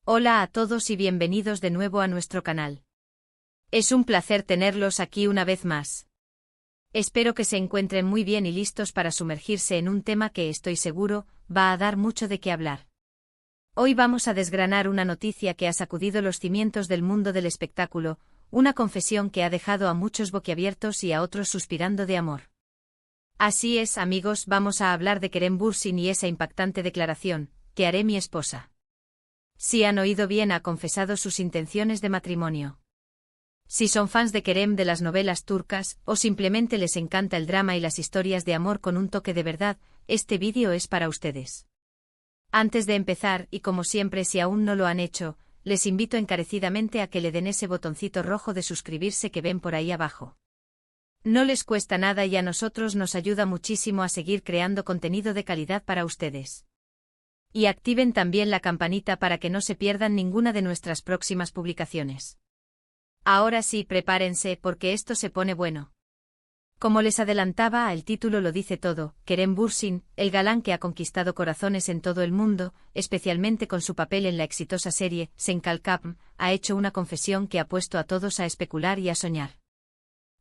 Hola a todos y bienvenidos de nuevo a nuestro canal. Es un placer tenerlos aquí una vez más. Espero que se encuentren muy bien y listos para sumergirse en un tema que estoy seguro va a dar mucho de qué hablar. Hoy vamos a desgranar una noticia que ha sacudido los cimientos del mundo del espectáculo, una confesión que ha dejado a muchos boquiabiertos y a otros suspirando de amor. Así es, amigos, vamos a hablar de Kerem Bürsin y esa impactante declaración: "Te haré mi esposa". Si han oído bien, ha confesado sus intenciones de matrimonio. Si son fans de Kerem, de las novelas turcas, o simplemente les encanta el drama y las historias de amor con un toque de verdad, este vídeo es para ustedes. Antes de empezar, y como siempre, si aún no lo han hecho, les invito encarecidamente a que le den ese botoncito rojo de suscribirse que ven por ahí abajo. No les cuesta nada y a nosotros nos ayuda muchísimo a seguir creando contenido de calidad para ustedes. Y activen también la campanita para que no se pierdan ninguna de nuestras próximas publicaciones. Ahora sí, prepárense porque esto se pone bueno. Como les adelantaba, el título lo dice todo: Kerem Bürsin, el galán que ha conquistado corazones en todo el mundo, especialmente con su papel en la exitosa serie Sen Kalkapm, ha hecho una confesión que ha puesto a todos a especular y a soñar.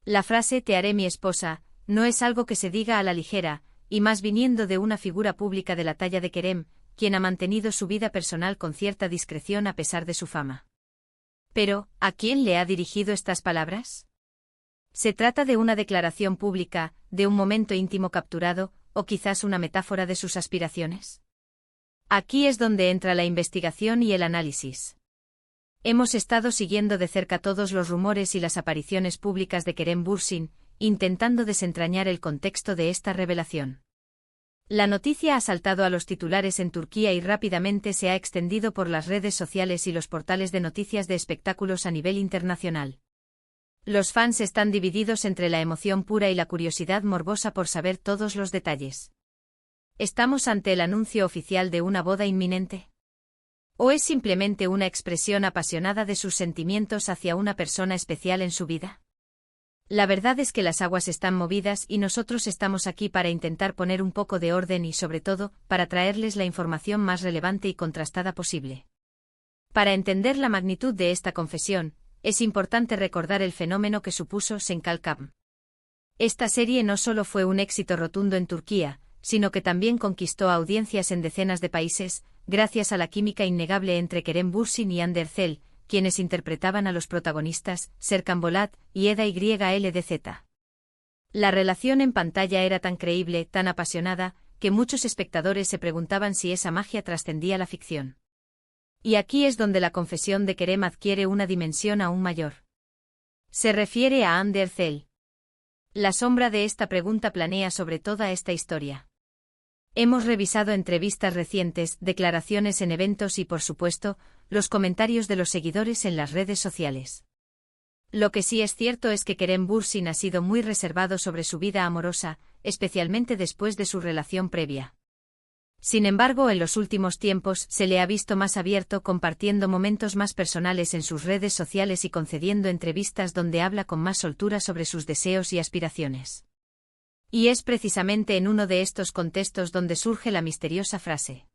La frase "te haré mi esposa" no es algo que se diga a la ligera, y más viniendo de una figura pública de la talla de Kerem, quien ha mantenido su vida personal con cierta discreción a pesar de su fama. Pero, ¿a quién le ha dirigido estas palabras? ¿Se trata de una declaración pública, de un momento íntimo capturado, o quizás una metáfora de sus aspiraciones? Aquí es donde entra la investigación y el análisis. Hemos estado siguiendo de cerca todos los rumores y las apariciones públicas de Kerem Bürsin, intentando desentrañar el contexto de esta revelación. La noticia ha saltado a los titulares en Turquía y rápidamente se ha extendido por las redes sociales y los portales de noticias de espectáculos a nivel internacional. Los fans están divididos entre la emoción pura y la curiosidad morbosa por saber todos los detalles. ¿Estamos ante el anuncio oficial de una boda inminente? ¿O es simplemente una expresión apasionada de sus sentimientos hacia una persona especial en su vida? La verdad es que las aguas están movidas y nosotros estamos aquí para intentar poner un poco de orden y, sobre todo, para traerles la información más relevante y contrastada posible. Para entender la magnitud de esta confesión, es importante recordar el fenómeno que supuso Sen Kalkapm. Esta serie no solo fue un éxito rotundo en Turquía, sino que también conquistó audiencias en decenas de países, gracias a la química innegable entre Kerem Bürsin y Hande Erçel, quienes interpretaban a los protagonistas, Serkan Bolat y Eda YLDZ. La relación en pantalla era tan creíble, tan apasionada, que muchos espectadores se preguntaban si esa magia trascendía la ficción. Y aquí es donde la confesión de Kerem adquiere una dimensión aún mayor. Se refiere a Hande Erçel. La sombra de esta pregunta planea sobre toda esta historia. Hemos revisado entrevistas recientes, declaraciones en eventos y, por supuesto, los comentarios de los seguidores en las redes sociales. Lo que sí es cierto es que Kerem Bürsin ha sido muy reservado sobre su vida amorosa, especialmente después de su relación previa. Sin embargo, en los últimos tiempos se le ha visto más abierto, compartiendo momentos más personales en sus redes sociales y concediendo entrevistas donde habla con más soltura sobre sus deseos y aspiraciones. Y es precisamente en uno de estos contextos donde surge la misteriosa frase.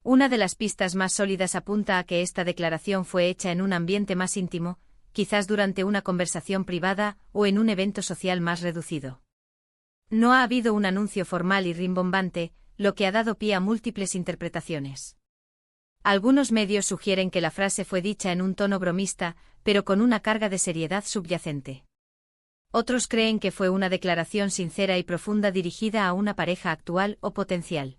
Una de las pistas más sólidas apunta a que esta declaración fue hecha en un ambiente más íntimo, quizás durante una conversación privada o en un evento social más reducido. No ha habido un anuncio formal y rimbombante, lo que ha dado pie a múltiples interpretaciones. Algunos medios sugieren que la frase fue dicha en un tono bromista, pero con una carga de seriedad subyacente. Otros creen que fue una declaración sincera y profunda dirigida a una pareja actual o potencial.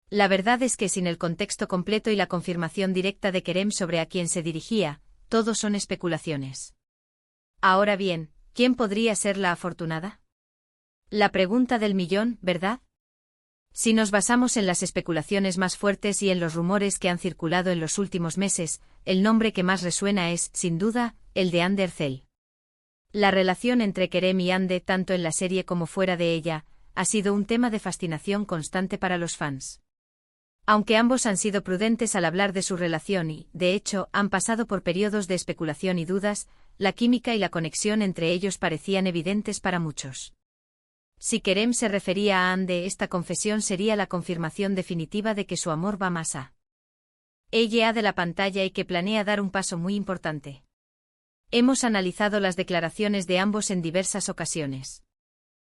La verdad es que sin el contexto completo y la confirmación directa de Kerem sobre a quién se dirigía, todo son especulaciones. Ahora bien, ¿quién podría ser la afortunada? La pregunta del millón, ¿verdad? Si nos basamos en las especulaciones más fuertes y en los rumores que han circulado en los últimos meses, el nombre que más resuena es, sin duda, el de Hande Erçel. La relación entre Kerem y Hande, tanto en la serie como fuera de ella, ha sido un tema de fascinación constante para los fans. Aunque ambos han sido prudentes al hablar de su relación y, de hecho, han pasado por periodos de especulación y dudas, la química y la conexión entre ellos parecían evidentes para muchos. Si Kerem se refería a Hande, esta confesión sería la confirmación definitiva de que su amor va más allá. ella de la pantalla y que planea dar un paso muy importante. Hemos analizado las declaraciones de ambos en diversas ocasiones.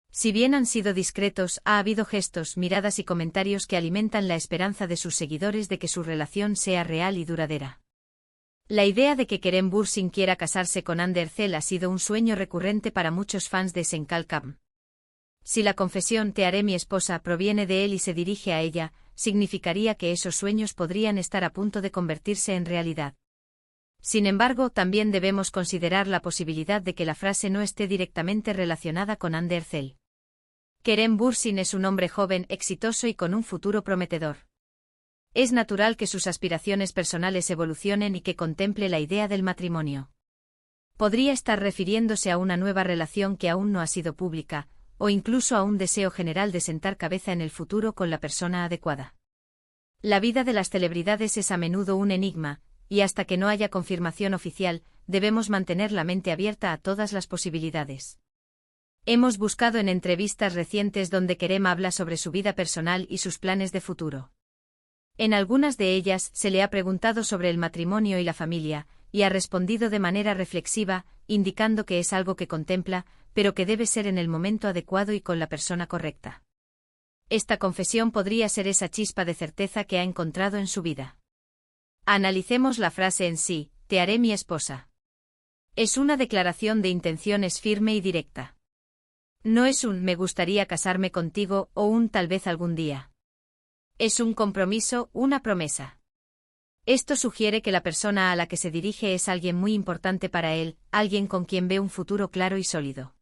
Si bien han sido discretos, ha habido gestos, miradas y comentarios que alimentan la esperanza de sus seguidores de que su relación sea real y duradera. La idea de que Kerem Bürsin quiera casarse con Hande Erçel ha sido un sueño recurrente para muchos fans de Senkalkam. Si la confesión "te haré mi esposa" proviene de él y se dirige a ella, significaría que esos sueños podrían estar a punto de convertirse en realidad. Sin embargo, también debemos considerar la posibilidad de que la frase no esté directamente relacionada con Hande Erçel. Kerem Bürsin es un hombre joven, exitoso y con un futuro prometedor. Es natural que sus aspiraciones personales evolucionen y que contemple la idea del matrimonio. Podría estar refiriéndose a una nueva relación que aún no ha sido pública, o incluso a un deseo general de sentar cabeza en el futuro con la persona adecuada. La vida de las celebridades es a menudo un enigma, y hasta que no haya confirmación oficial, debemos mantener la mente abierta a todas las posibilidades. Hemos buscado en entrevistas recientes donde Kerem habla sobre su vida personal y sus planes de futuro. En algunas de ellas se le ha preguntado sobre el matrimonio y la familia, y ha respondido de manera reflexiva, indicando que es algo que contempla, pero que debe ser en el momento adecuado y con la persona correcta. Esta confesión podría ser esa chispa de certeza que ha encontrado en su vida. Analicemos la frase en sí: "te haré mi esposa". Es una declaración de intenciones firme y directa. No es un "me gustaría casarme contigo" o un "tal vez algún día". Es un compromiso, una promesa. Esto sugiere que la persona a la que se dirige es alguien muy importante para él, alguien con quien ve un futuro claro y sólido.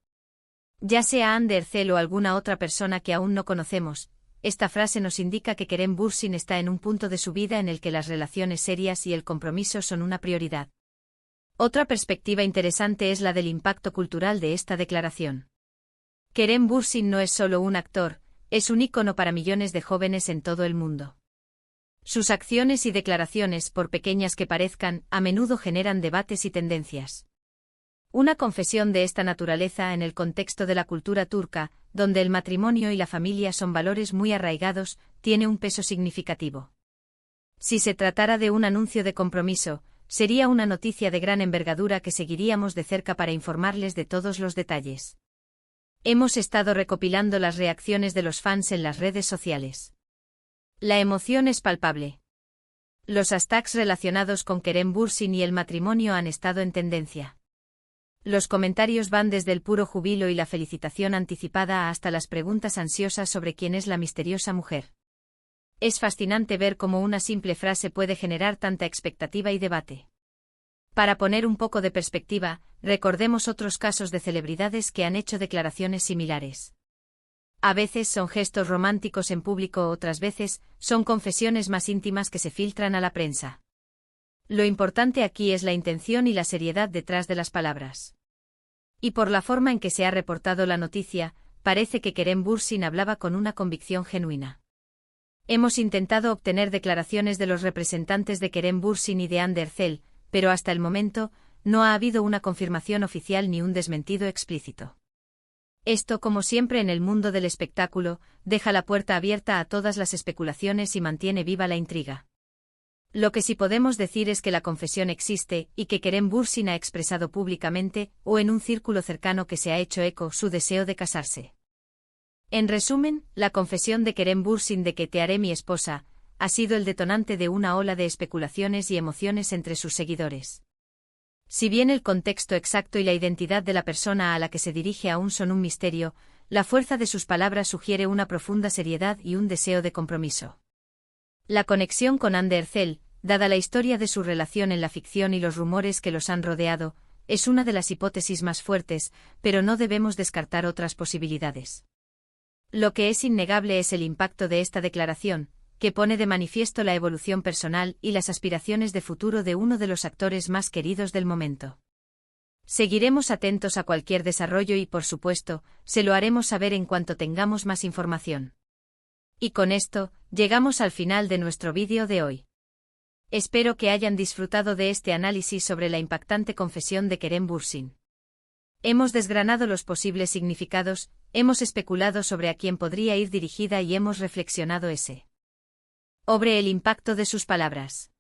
Ya sea Hande Erçel o alguna otra persona que aún no conocemos, esta frase nos indica que Kerem Bürsin está en un punto de su vida en el que las relaciones serias y el compromiso son una prioridad. Otra perspectiva interesante es la del impacto cultural de esta declaración. Kerem Bürsin no es solo un actor, es un ícono para millones de jóvenes en todo el mundo. Sus acciones y declaraciones, por pequeñas que parezcan, a menudo generan debates y tendencias. Una confesión de esta naturaleza en el contexto de la cultura turca, donde el matrimonio y la familia son valores muy arraigados, tiene un peso significativo. Si se tratara de un anuncio de compromiso, sería una noticia de gran envergadura que seguiríamos de cerca para informarles de todos los detalles. Hemos estado recopilando las reacciones de los fans en las redes sociales. La emoción es palpable. Los hashtags relacionados con Kerem Bürsin y el matrimonio han estado en tendencia. Los comentarios van desde el puro júbilo y la felicitación anticipada hasta las preguntas ansiosas sobre quién es la misteriosa mujer. Es fascinante ver cómo una simple frase puede generar tanta expectativa y debate. Para poner un poco de perspectiva, recordemos otros casos de celebridades que han hecho declaraciones similares. A veces son gestos románticos en público, otras veces son confesiones más íntimas que se filtran a la prensa. Lo importante aquí es la intención y la seriedad detrás de las palabras. Y por la forma en que se ha reportado la noticia, parece que Kerem Bürsin hablaba con una convicción genuina. Hemos intentado obtener declaraciones de los representantes de Kerem Bürsin y de Hande Erçel, pero hasta el momento, no ha habido una confirmación oficial ni un desmentido explícito. Esto, como siempre en el mundo del espectáculo, deja la puerta abierta a todas las especulaciones y mantiene viva la intriga. Lo que sí podemos decir es que la confesión existe y que Kerem Bürsin ha expresado públicamente, o en un círculo cercano que se ha hecho eco, su deseo de casarse. En resumen, la confesión de Kerem Bürsin de que "te haré mi esposa" ha sido el detonante de una ola de especulaciones y emociones entre sus seguidores. Si bien el contexto exacto y la identidad de la persona a la que se dirige aún son un misterio, la fuerza de sus palabras sugiere una profunda seriedad y un deseo de compromiso. La conexión con Hande Erçel, dada la historia de su relación en la ficción y los rumores que los han rodeado, es una de las hipótesis más fuertes, pero no debemos descartar otras posibilidades. Lo que es innegable es el impacto de esta declaración, que pone de manifiesto la evolución personal y las aspiraciones de futuro de uno de los actores más queridos del momento. Seguiremos atentos a cualquier desarrollo y, por supuesto, se lo haremos saber en cuanto tengamos más información. Y con esto, llegamos al final de nuestro vídeo de hoy. Espero que hayan disfrutado de este análisis sobre la impactante confesión de Kerem Bürsin. Hemos desgranado los posibles significados, hemos especulado sobre a quién podría ir dirigida y hemos reflexionado sobre el impacto de sus palabras.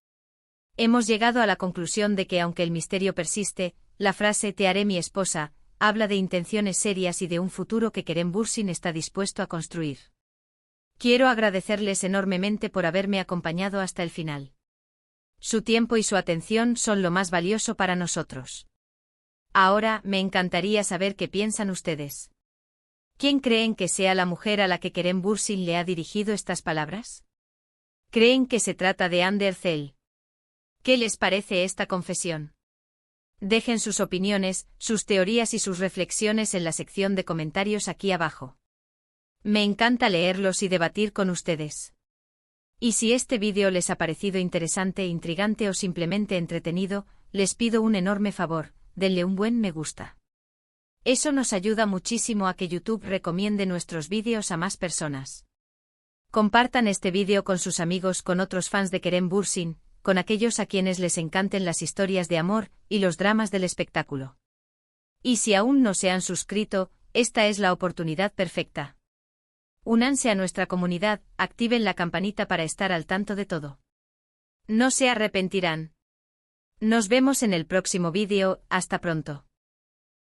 Hemos llegado a la conclusión de que aunque el misterio persiste, la frase «te haré mi esposa» habla de intenciones serias y de un futuro que Kerem Bürsin está dispuesto a construir. Quiero agradecerles enormemente por haberme acompañado hasta el final. Su tiempo y su atención son lo más valioso para nosotros. Ahora, me encantaría saber qué piensan ustedes. ¿Quién creen que sea la mujer a la que Kerem Bürsin le ha dirigido estas palabras? ¿Creen que se trata de Hande Erçel? ¿Qué les parece esta confesión? Dejen sus opiniones, sus teorías y sus reflexiones en la sección de comentarios aquí abajo. Me encanta leerlos y debatir con ustedes. Y si este vídeo les ha parecido interesante, intrigante o simplemente entretenido, les pido un enorme favor, denle un buen me gusta. Eso nos ayuda muchísimo a que YouTube recomiende nuestros vídeos a más personas. Compartan este vídeo con sus amigos, con otros fans de Kerem Bürsin, con aquellos a quienes les encanten las historias de amor y los dramas del espectáculo. Y si aún no se han suscrito, esta es la oportunidad perfecta. Únanse a nuestra comunidad, activen la campanita para estar al tanto de todo. No se arrepentirán. Nos vemos en el próximo vídeo, hasta pronto.